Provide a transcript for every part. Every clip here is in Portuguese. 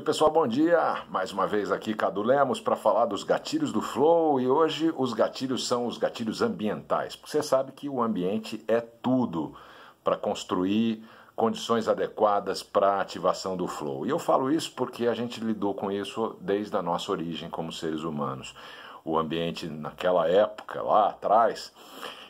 pessoal, bom dia! Mais uma vez aqui Cadu Lemos para falar dos gatilhos do Flow, e hoje os gatilhos são os gatilhos ambientais. Você sabe que o ambiente é tudo para construir condições adequadas para a ativação do Flow. E eu falo isso porque a gente lidou com isso desde a nossa origem como seres humanos. O ambiente naquela época, lá atrás,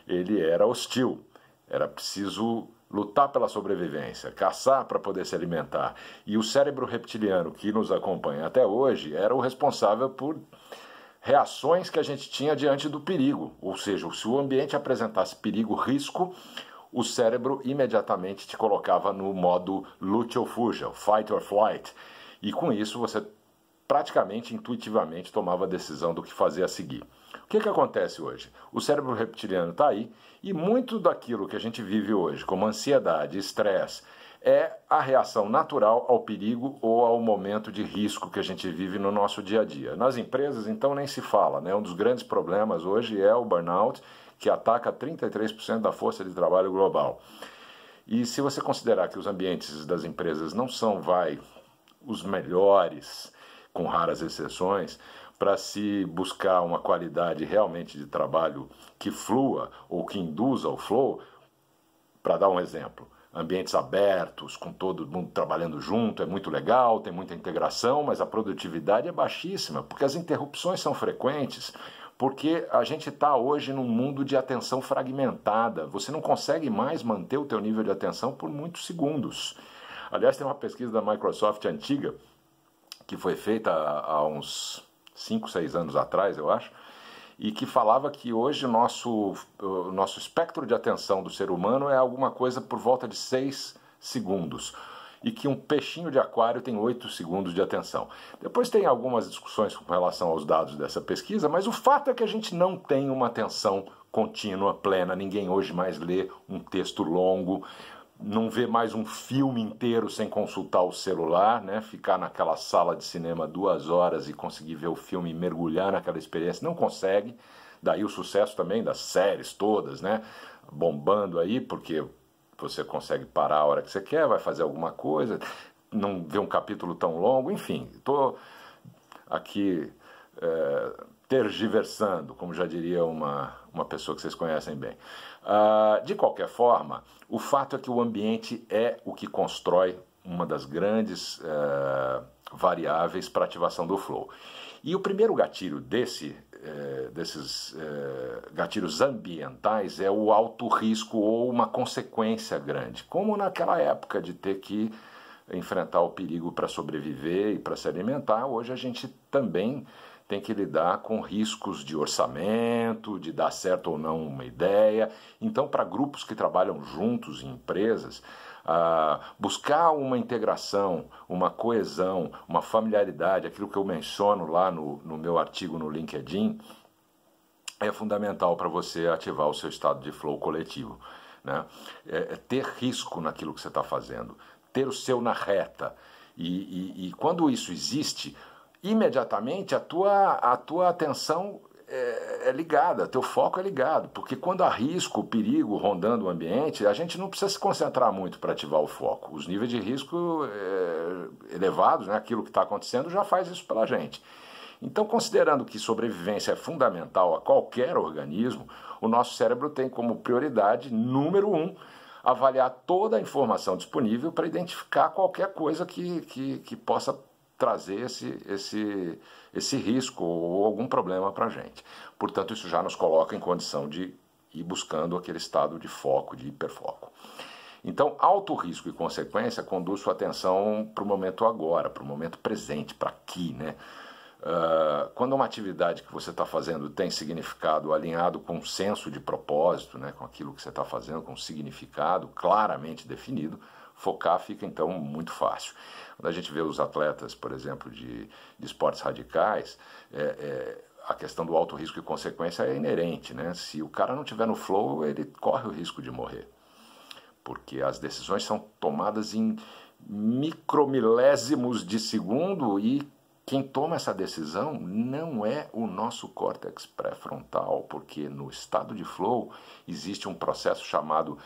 ele era hostil, era preciso lutar pela sobrevivência, caçar para poder se alimentar. E o cérebro reptiliano que nos acompanha até hoje era o responsável por reações que a gente tinha diante do perigo. Ou seja, se o ambiente apresentasse perigo, risco, o cérebro imediatamente te colocava no modo lute ou fuja, fight or flight. E com isso você praticamente intuitivamente tomava a decisão do que fazer a seguir. O que acontece hoje? O cérebro reptiliano está aí e muito daquilo que a gente vive hoje, como ansiedade, estresse, é a reação natural ao perigo ou ao momento de risco que a gente vive no nosso dia a dia. Nas empresas, então, nem se fala, né? Um dos grandes problemas hoje é o burnout, que ataca 33% da força de trabalho global. E se você considerar que os ambientes das empresas não são, os melhores, com raras exceções, para se buscar uma qualidade realmente de trabalho que flua ou que induza o flow, para dar um exemplo, ambientes abertos, com todo mundo trabalhando junto, é muito legal, tem muita integração, mas a produtividade é baixíssima, porque as interrupções são frequentes, porque a gente está hoje num mundo de atenção fragmentada, você não consegue mais manter o teu nível de atenção por muitos segundos. Aliás, tem uma pesquisa da Microsoft antiga, que foi feita há uns 5, 6 anos atrás, eu acho, e que falava que hoje o nosso espectro de atenção do ser humano é alguma coisa por volta de 6 segundos, e que um peixinho de aquário tem 8 segundos de atenção. Depois tem algumas discussões com relação aos dados dessa pesquisa, mas o fato é que a gente não tem uma atenção contínua, plena, ninguém hoje mais lê um texto longo, não vê mais um filme inteiro sem consultar o celular, né? Ficar naquela sala de cinema 2 horas e conseguir ver o filme e mergulhar naquela experiência, não consegue. Daí o sucesso também das séries todas, né? Bombando aí, porque você consegue parar a hora que você quer, vai fazer alguma coisa, não vê um capítulo tão longo, enfim. Estou aqui tergiversando, como já diria uma pessoa que vocês conhecem bem. De qualquer forma, o fato é que o ambiente é o que constrói uma das grandes variáveis para a ativação do flow. E o primeiro gatilho desses gatilhos ambientais é o alto risco ou uma consequência grande, como naquela época de ter que enfrentar o perigo para sobreviver e para se alimentar. Hoje a gente também tem que lidar com riscos de orçamento, de dar certo ou não uma ideia. Então, para grupos que trabalham juntos em empresas, buscar uma integração, uma coesão, uma familiaridade, aquilo que eu menciono lá no meu artigo no LinkedIn, é fundamental para você ativar o seu estado de flow coletivo, né? Ter risco naquilo que você está fazendo, ter o seu na reta. E quando isso existe, imediatamente a tua atenção é ligada, teu foco é ligado, porque quando há risco, perigo rondando o ambiente, a gente não precisa se concentrar muito para ativar o foco. Os níveis de risco elevados, né, aquilo que está acontecendo, já faz isso pela gente. Então, considerando que sobrevivência é fundamental a qualquer organismo, o nosso cérebro tem como prioridade número 1 avaliar toda a informação disponível para identificar qualquer coisa que possa trazer esse risco ou algum problema para a gente. Portanto, isso já nos coloca em condição de ir buscando aquele estado de foco, de hiperfoco. Então, alto risco e consequência conduz sua atenção para o momento agora, para o momento presente, para aqui, né? Quando uma atividade que você está fazendo tem significado alinhado com um senso de propósito, né, com aquilo que você está fazendo, com um significado claramente definido, focar fica então muito fácil. Quando a gente vê os atletas, por exemplo, de esportes radicais, a questão do alto risco e consequência é inerente, né? Se o cara não estiver no flow, ele corre o risco de morrer, porque as decisões são tomadas em micromilésimos de segundo e quem toma essa decisão não é o nosso córtex pré-frontal, porque no estado de flow existe um processo chamado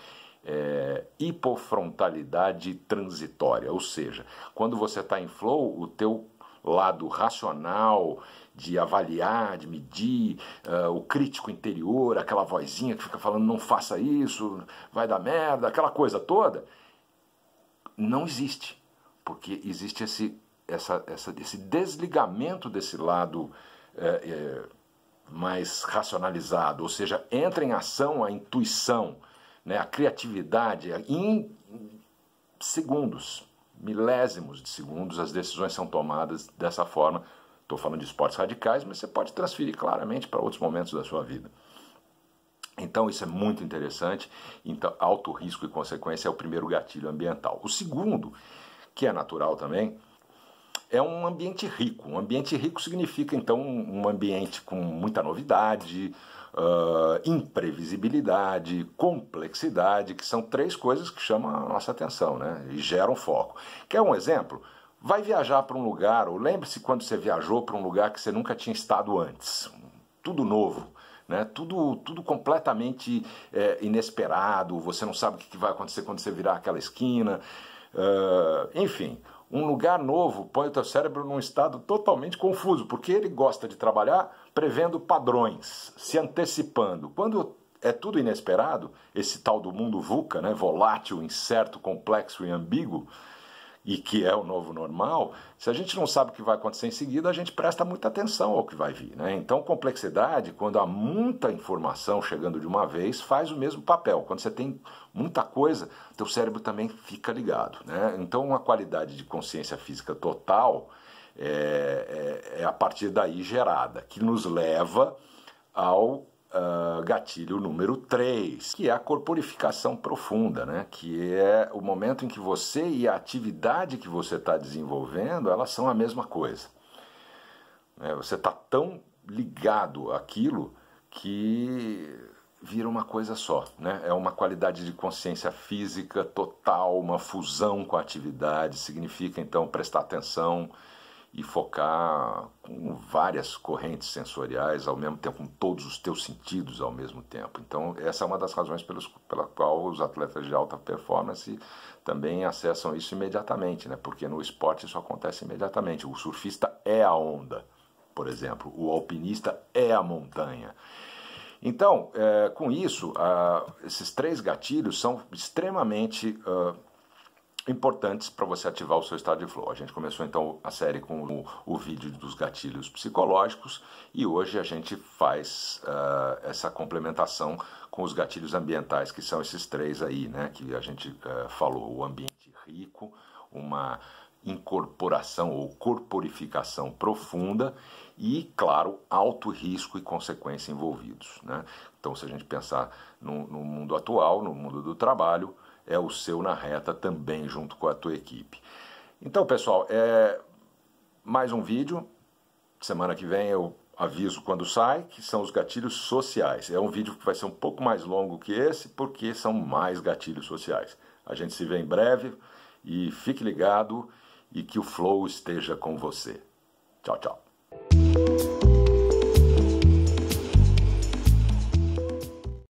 hipofrontalidade transitória, ou seja, quando você está em flow, o teu lado racional, de avaliar, de medir, o crítico interior, aquela vozinha que fica falando não faça isso, vai dar merda, aquela coisa toda, não existe, porque existe esse desligamento desse lado mais racionalizado, ou seja, entra em ação a intuição, né, a criatividade, em segundos, milésimos de segundos, as decisões são tomadas dessa forma. Estou falando de esportes radicais, mas você pode transferir claramente para outros momentos da sua vida. Então isso é muito interessante. Então, alto risco e consequência é o primeiro gatilho ambiental. O segundo, que é natural também, é um ambiente rico. Um ambiente rico significa, então, um ambiente com muita novidade, imprevisibilidade, complexidade, que são três coisas que chamam a nossa atenção, né? E geram foco. Quer um exemplo? Vai viajar para um lugar, ou lembre-se quando você viajou para um lugar que você nunca tinha estado antes. Tudo novo, né? Tudo completamente inesperado, você não sabe o que vai acontecer quando você virar aquela esquina. Enfim, um lugar novo põe o teu cérebro num estado totalmente confuso, porque ele gosta de trabalhar prevendo padrões, se antecipando. Quando é tudo inesperado, esse tal do mundo VUCA, né? Volátil, incerto, complexo e ambíguo, e que é o novo normal, se a gente não sabe o que vai acontecer em seguida, a gente presta muita atenção ao que vai vir, né? Então, complexidade, quando há muita informação chegando de uma vez, faz o mesmo papel. Quando você tem muita coisa, teu cérebro também fica ligado, né? Então, uma qualidade de consciência física total é a partir daí gerada, que nos leva ao gatilho número 3, que é a corporificação profunda, né? Que é o momento em que você e a atividade que você está desenvolvendo, elas são a mesma coisa. Você está tão ligado àquilo que vira uma coisa só, né? É uma qualidade de consciência física total, uma fusão com a atividade, significa então prestar atenção e focar com várias correntes sensoriais ao mesmo tempo, com todos os teus sentidos ao mesmo tempo. Então, essa é uma das razões pela qual os atletas de alta performance também acessam isso imediatamente, né? Porque no esporte isso acontece imediatamente. O surfista é a onda, por exemplo, o alpinista é a montanha. Então, com isso, esses três gatilhos são extremamente importantes para você ativar o seu estado de flow. A gente começou então a série com o vídeo dos gatilhos psicológicos e hoje a gente faz essa complementação com os gatilhos ambientais, que são esses três aí, né, que a gente falou: o ambiente rico, uma incorporação ou corporificação profunda e, claro, alto risco e consequência envolvidos, né? Então, se a gente pensar no mundo atual, no mundo do trabalho, é o seu na reta também junto com a tua equipe. Então, pessoal, mais um vídeo. Semana que vem eu aviso quando sai, que são os gatilhos sociais. É um vídeo que vai ser um pouco mais longo que esse, porque são mais gatilhos sociais. A gente se vê em breve e fique ligado e que o flow esteja com você. Tchau, tchau.